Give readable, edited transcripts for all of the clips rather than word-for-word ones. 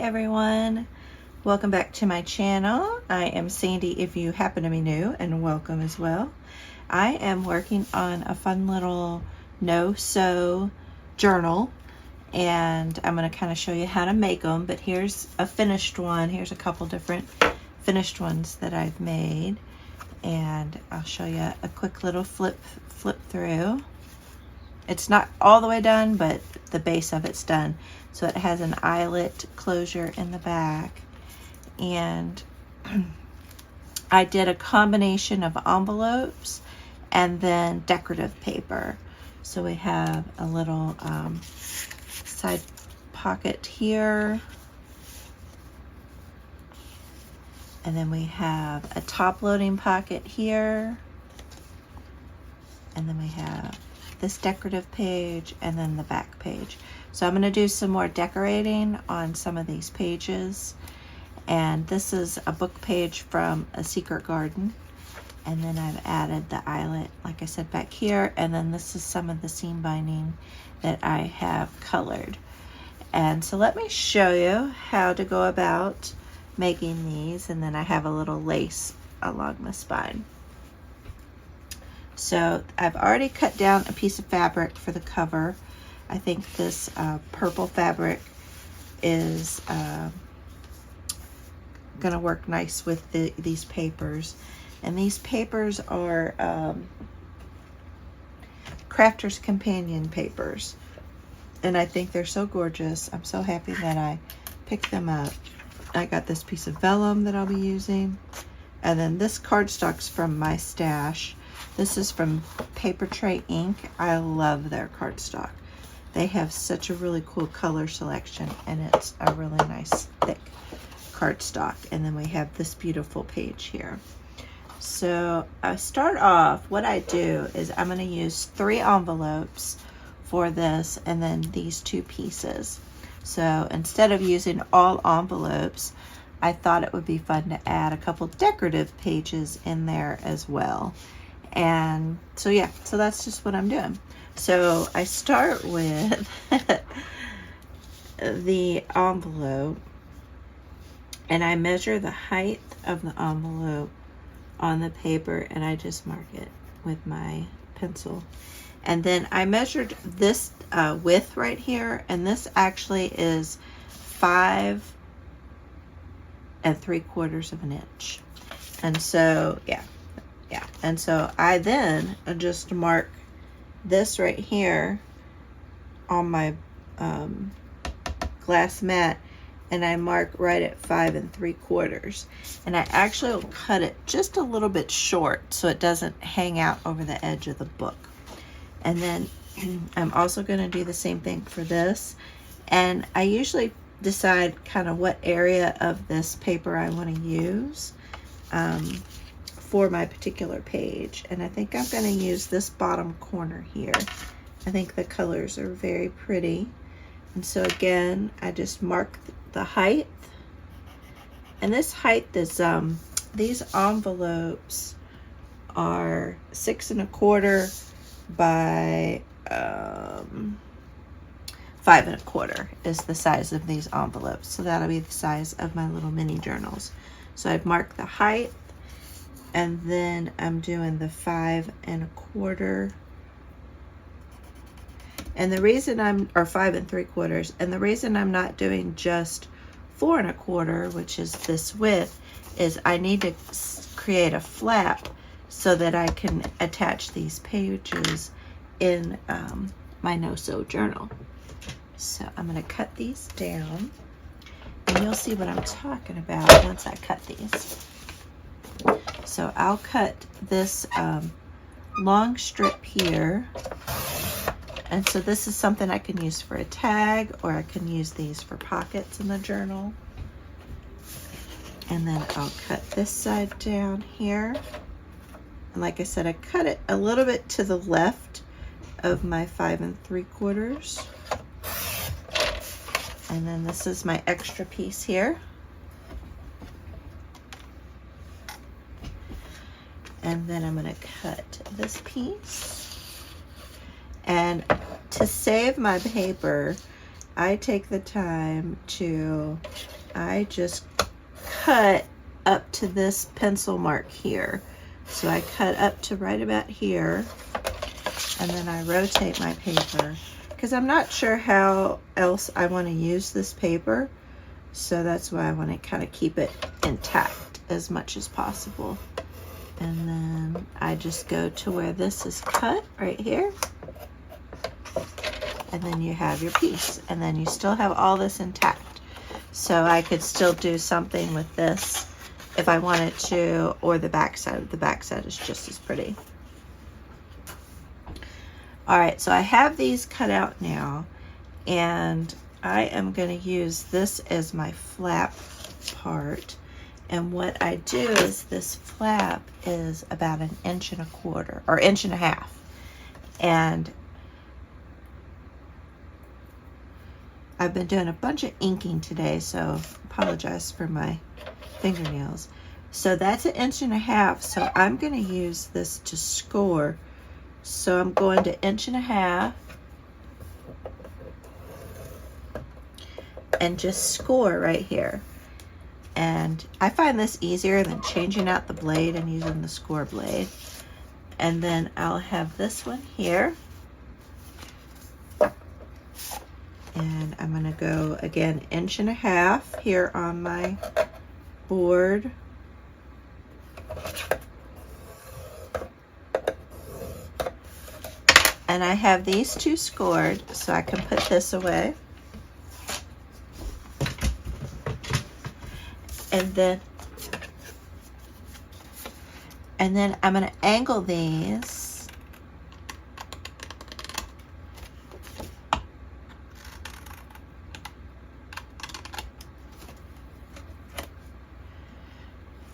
everyone, welcome back to my channel. I am Sandy if you happen to be new, and welcome as well. I am working on a fun little no-sew journal, and I'm going to kind of show you how to make them, but here's a finished one. Here's a couple different finished ones that I've made, and I'll show you a quick little flip through. It's not all the way done, but the base of it's done. So it has an eyelet closure in the back. And I did a combination of envelopes and then decorative paper. So we have a little side pocket here. And then we have a top loading pocket here. And then we have this decorative page and then the back page. So I'm going to do some more decorating on some of these pages. And this is a book page from A Secret Garden. And then I've added the eyelet, like I said, back here. And then this is some of the seam binding that I have colored. And so let me show you how to go about making these. And then I have a little lace along the spine. So I've already cut down a piece of fabric for the cover. I think this purple fabric is gonna work nice with these papers. And these papers are Krafter's Companion papers. And I think they're so gorgeous. I'm so happy that I picked them up. I got this piece of vellum that I'll be using. And then this cardstock's from my stash. This is from Paper Tray Ink. I love their cardstock. They have such a really cool color selection, and it's a really nice thick cardstock. And then we have this beautiful page here. So I start off, what I do is I'm going to use 3 envelopes for this and then these 2 pieces. So instead of using all envelopes, I thought it would be fun to add a couple decorative pages in there as well. And so yeah, so that's just what I'm doing. So I start with the envelope, and I measure the height of the envelope on the paper, and I just mark it with my pencil. And then I measured this width right here, and this actually is 5 3/4 of an inch. And so yeah, and so I then just mark this right here on my glass mat, and I mark right at 5 3/4. And I actually will cut it just a little bit short so it doesn't hang out over the edge of the book. And then I'm also going to do the same thing for this. And I usually decide kind of what area of this paper I want to use for my particular page. And I think I'm going to use this bottom corner here. I think the colors are very pretty. And so again, I just mark the height. And this height is, these envelopes are 6 1/4 by 5 1/4 is the size of these envelopes. So that'll be the size of my little mini journals. So I've marked the height, and then I'm doing the 5 1/4. And the reason or 5 3/4, and the reason I'm not doing just 4 1/4, which is this width, is I need to create a flap so that I can attach these pages in my no-sew journal. So I'm going to cut these down, and you'll see what I'm talking about once I cut these. So I'll cut this long strip here. And so this is something I can use for a tag, or I can use these for pockets in the journal. And then I'll cut this side down here. And like I said, I cut it a little bit to the left of my 5 3/4. And then this is my extra piece here. And then I'm going to cut this piece. And to save my paper, I take the time to I just cut up to this pencil mark here. So I cut up to right about here, and then I rotate my paper because I'm not sure how else I want to use this paper. So that's why I want to kind of keep it intact as much as possible. And then I just go to where this is cut right here. And then you have your piece. And then you still have all this intact. So I could still do something with this if I wanted to, or the back side. The back side is just as pretty. All right, so I have these cut out now, and I am going to use this as my flap part. And what I do is this flap is about 1.25 inches or 1.5 inches. And I've been doing a bunch of inking today, so apologize for my fingernails. So that's 1.5 inches. So I'm going to use this to score. So I'm going to 1.5 inches and just score right here. And I find this easier than changing out the blade and using the score blade. And then I'll have this one here. And I'm going to go again 1.5 inches here on my board. And I have these two scored, so I can put this away. And then I'm going to angle these.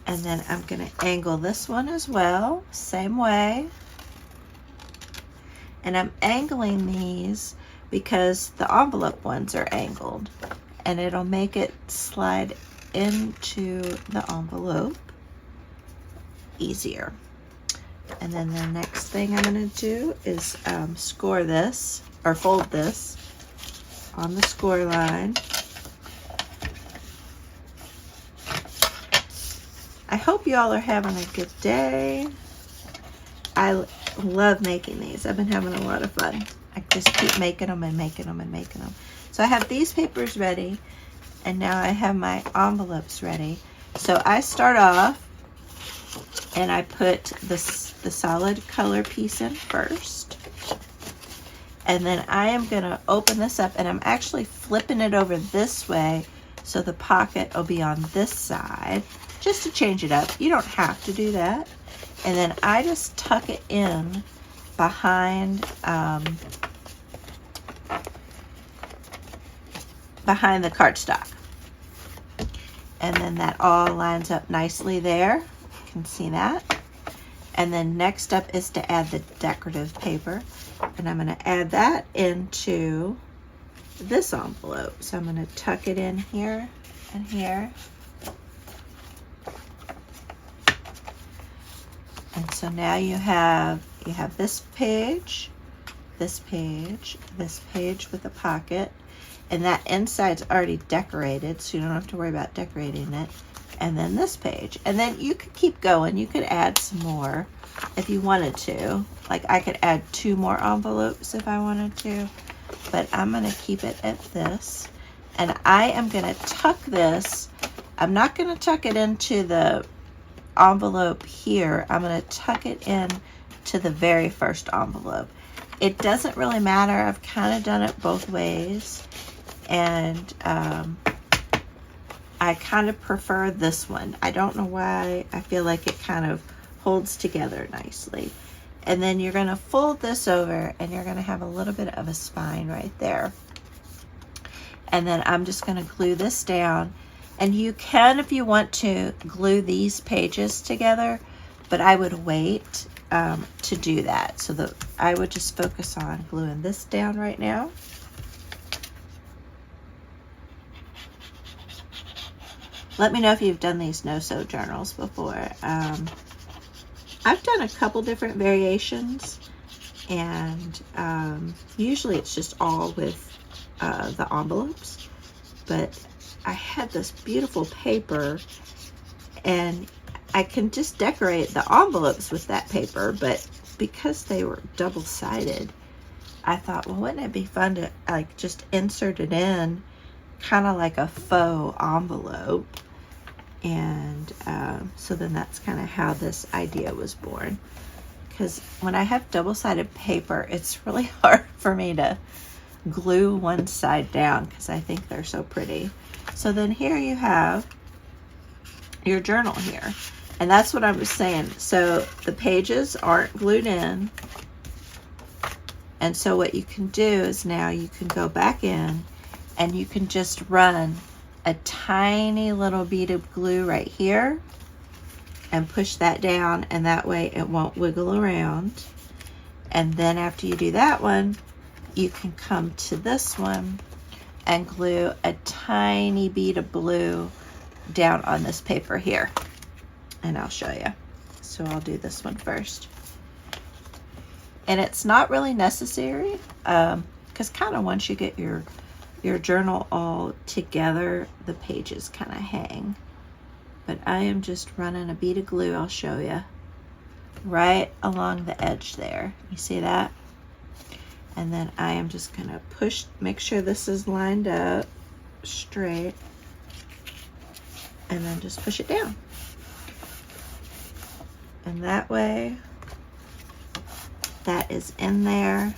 And then I'm going to angle this one as well, same way. And I'm angling these because the envelope ones are angled, and it'll make it slide into the envelope easier. And then the next thing I'm going to do is score this, or fold this on the score line. I hope y'all are having a good day. I love making these. I've been having a lot of fun. I just keep making them and making them and making them. So I have these papers ready, and now I have my envelopes ready. So I start off and I put the solid color piece in first. And then I am going to open this up, and I'm actually flipping it over this way so the pocket will be on this side, just to change it up. You don't have to do that. And then I just tuck it in behind behind the cardstock. And then that all lines up nicely there. You can see that. And then next up is to add the decorative paper. And I'm going to add that into this envelope. So I'm going to tuck it in here and here. And so now you have this page, this page, this page with a pocket, and that inside's already decorated, so you don't have to worry about decorating it. And then this page, and then you could keep going. You could add some more if you wanted to. Like I could add 2 more envelopes if I wanted to, but I'm going to keep it at this. And I am going to tuck this. I'm not going to tuck it into the envelope here. I'm going to tuck it in to the very first envelope. It doesn't really matter. I've kind of done it both ways, and I kind of prefer this one. I don't know why. I feel like it kind of holds together nicely. And then you're going to fold this over, and you're going to have a little bit of a spine right there. And then I'm just going to glue this down. And you can, if you want to, glue these pages together, but I would wait to do that. So that I would just focus on gluing this down right now. Let me know if you've done these no-sew journals before. I've done a couple different variations, and usually it's just all with the envelopes, but I had this beautiful paper, and I can just decorate the envelopes with that paper, but because they were double-sided, I thought, well, wouldn't it be fun to like just insert it in kind of like a faux envelope? And so then that's kind of how this idea was born. Because when I have double-sided paper, it's really hard for me to glue one side down because I think they're so pretty. So then here you have your journal here. And that's what I was saying. So the pages aren't glued in. And so what you can do is now you can go back in and you can just run a tiny little bead of glue right here and push that down, and that way it won't wiggle around. And then after you do that one, you can come to this one and glue a tiny bead of blue down on this paper here. And I'll show you. So I'll do this one first. And it's not really necessary, because kind of once you get your journal all together, the pages kind of hang. But I am just running a bead of glue, I'll show you, right along the edge there. You see that? And then I am just gonna push, make sure this is lined up straight, and then just push it down. And that way, that is in there,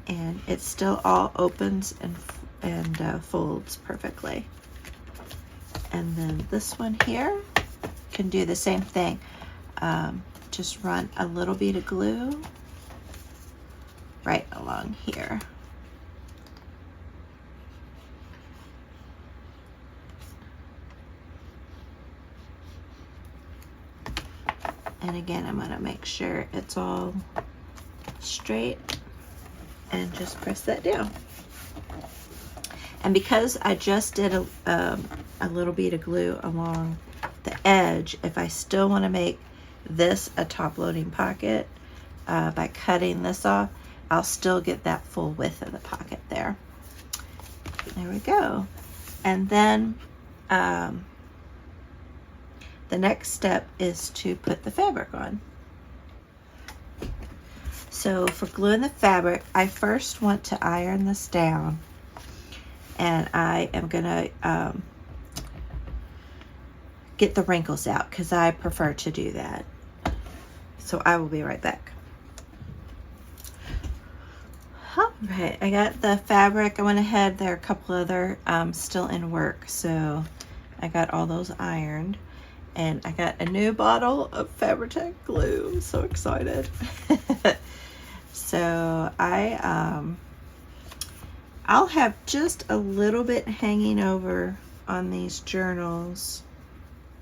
and it still all opens and folds perfectly. And then this one here can do the same thing. Just run a little bit of glue right along here. And again, I'm going to make sure it's all straight and just press that down. And because I just did a little bead of glue along the edge, if I still want to make this a top loading pocket, by cutting this off, I'll still get that full width of the pocket there. There we go. And then the next step is to put the fabric on. So for gluing the fabric, I first want to iron this down. And I am gonna get the wrinkles out because I prefer to do that. So I will be right back. All right, I got the fabric. I went ahead, there are a couple other still in work, so I got all those ironed. And I got a new bottle of Fabri-Tac glue. I'm so excited. So I'll have just a little bit hanging over on these journals.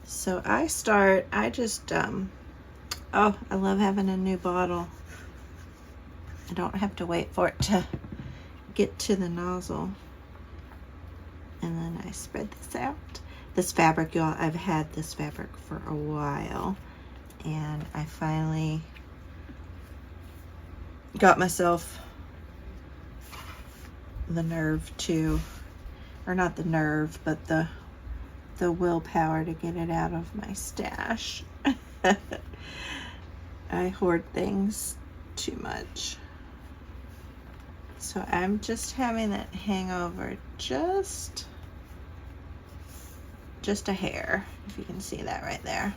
So I just, oh, I love having a new bottle. I don't have to wait for it to get to the nozzle. And then I spread this out. This fabric, y'all, I've had this fabric for a while. And I finally got myself the nerve to, or not the nerve, but the willpower to get it out of my stash. I hoard things too much. So I'm just having that hang over just a hair, if you can see that right there.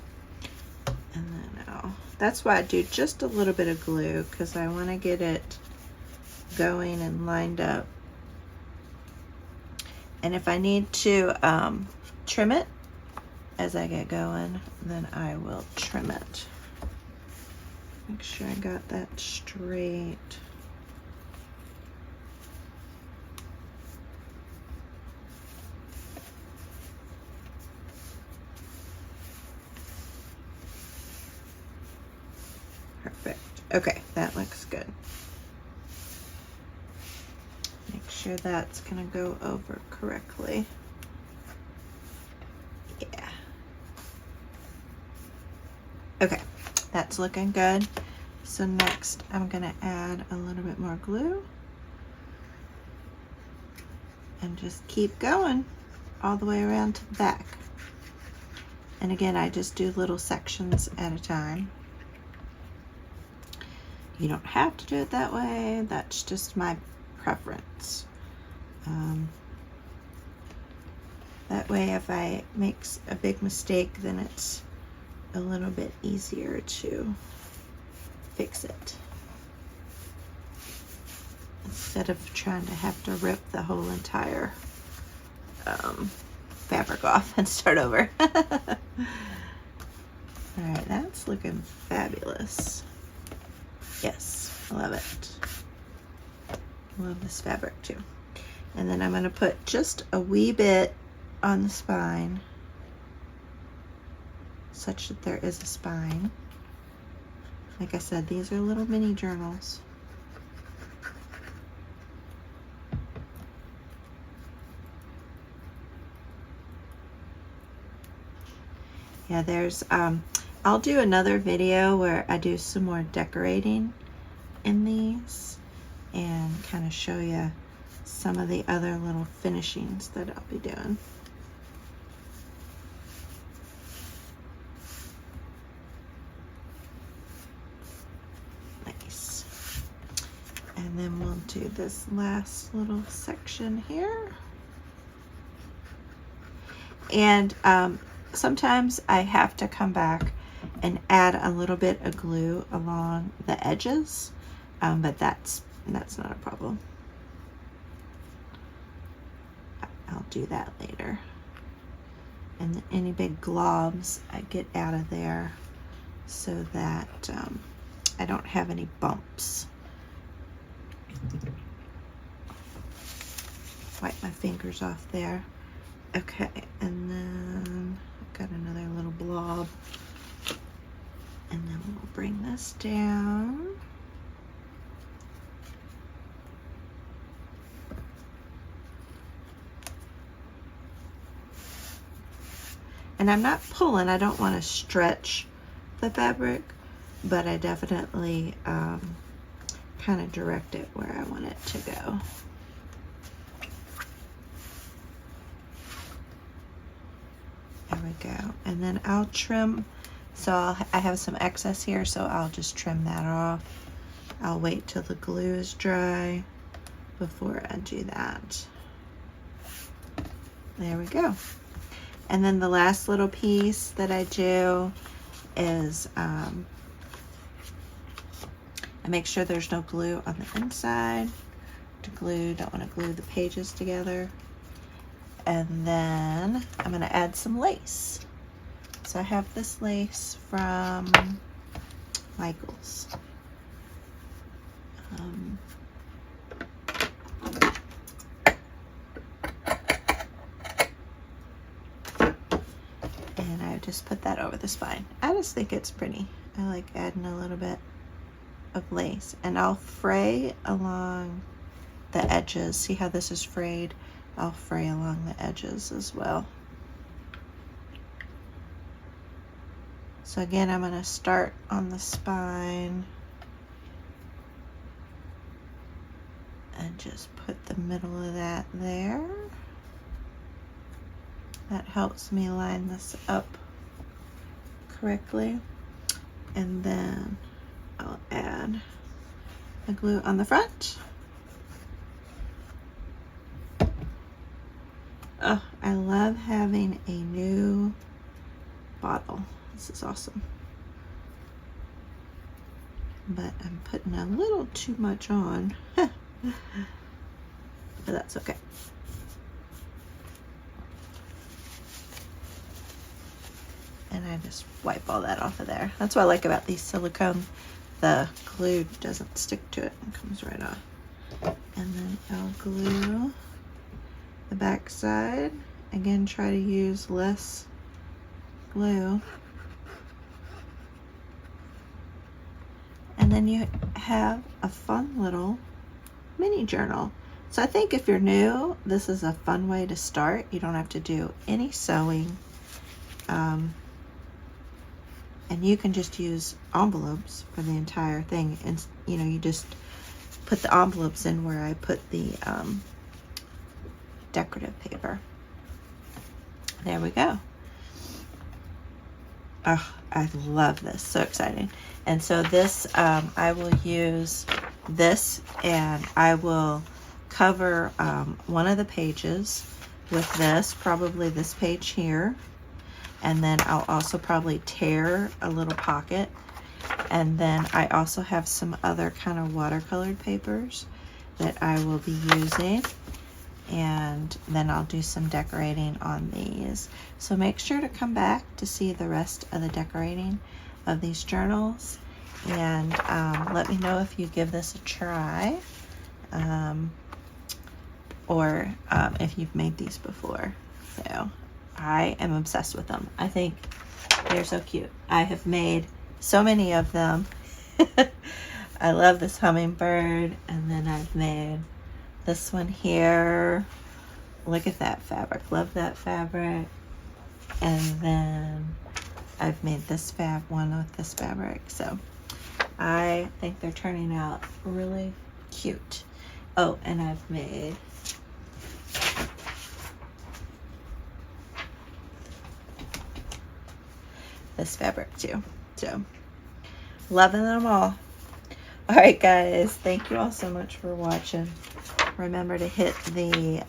And then that's why I do just a little bit of glue, because I want to get it going and lined up. And if I need to trim it as I get going, then I will trim it. Make sure I got that straight. Perfect. Okay, that looks good. Make sure that's gonna go over correctly. Yeah. Okay, that's looking good. So next I'm gonna add a little bit more glue. and just keep going all the way around to the back. And again, I just do little sections at a time. You don't have to do it that way. That's just my preference. That way, if I make a big mistake, then it's a little bit easier to fix it, instead of trying to have to rip the whole entire fabric off and start over. All right, that's looking fabulous. Yes, I love it. I love this fabric too. And then I'm going to put just a wee bit on the spine, such that there is a spine. Like I said, these are little mini journals. Yeah, there's, I'll do another video where I do some more decorating in these and kind of show you some of the other little finishings that I'll be doing. Nice. And then we'll do this last little section here. And sometimes I have to come back and add a little bit of glue along the edges, but that's not a problem. I'll do that later. And any big globs I get out of there so that I don't have any bumps. Wipe my fingers off there. Okay, and then I've got another little blob. And then we'll bring this down. And I'm not pulling, I don't want to stretch the fabric, but I definitely kind of direct it where I want it to go. There we go. And then I'll trim, so I have some excess here, so I'll just trim that off. I'll wait till the glue is dry before I do that. There we go. And then the last little piece that I do is I make sure there's no glue on the inside. Don't want to glue the pages together. And then I'm going to add some lace. So I have this lace from Michael's. And I just put that over the spine. I just think it's pretty. I like adding a little bit of lace. And I'll fray along the edges. See how this is frayed? I'll fray along the edges as well. So again, I'm going to start on the spine and just put the middle of that there. That helps me line this up correctly. And then I'll add the glue on the front. Oh, I love having a new bottle. This is awesome. But I'm putting a little too much on. But that's okay. And I just wipe all that off of there. That's what I like about these silicone. The glue doesn't stick to it and comes right off. And then I'll glue the back side. Again, try to use less glue. And then you have a fun little mini journal. So I think if you're new, this is a fun way to start. You don't have to do any sewing. And you can just use envelopes for the entire thing. And you know, you just put the envelopes in where I put the decorative paper. There we go. Oh, I love this. So exciting. And so this, I will use this, and I will cover one of the pages with this, probably this page here. And then I'll also probably tear a little pocket. And then I also have some other kind of watercolored papers that I will be using. And then I'll do some decorating on these. So make sure to come back to see the rest of the decorating of these journals. And let me know if you give this a try. Or if you've made these before. So I am obsessed with them. I think they're so cute. I have made so many of them. I love this hummingbird, and then I've made this one here. Look at that fabric. Love that fabric. And then I've made this one with this fabric. So I think they're turning out really cute. Oh, and I've made this fabric too. So loving them all. All right, guys, thank you all so much for watching. Remember to hit the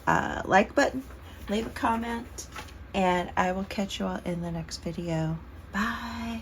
like button, leave a comment, and I will catch you all in the next video. Bye.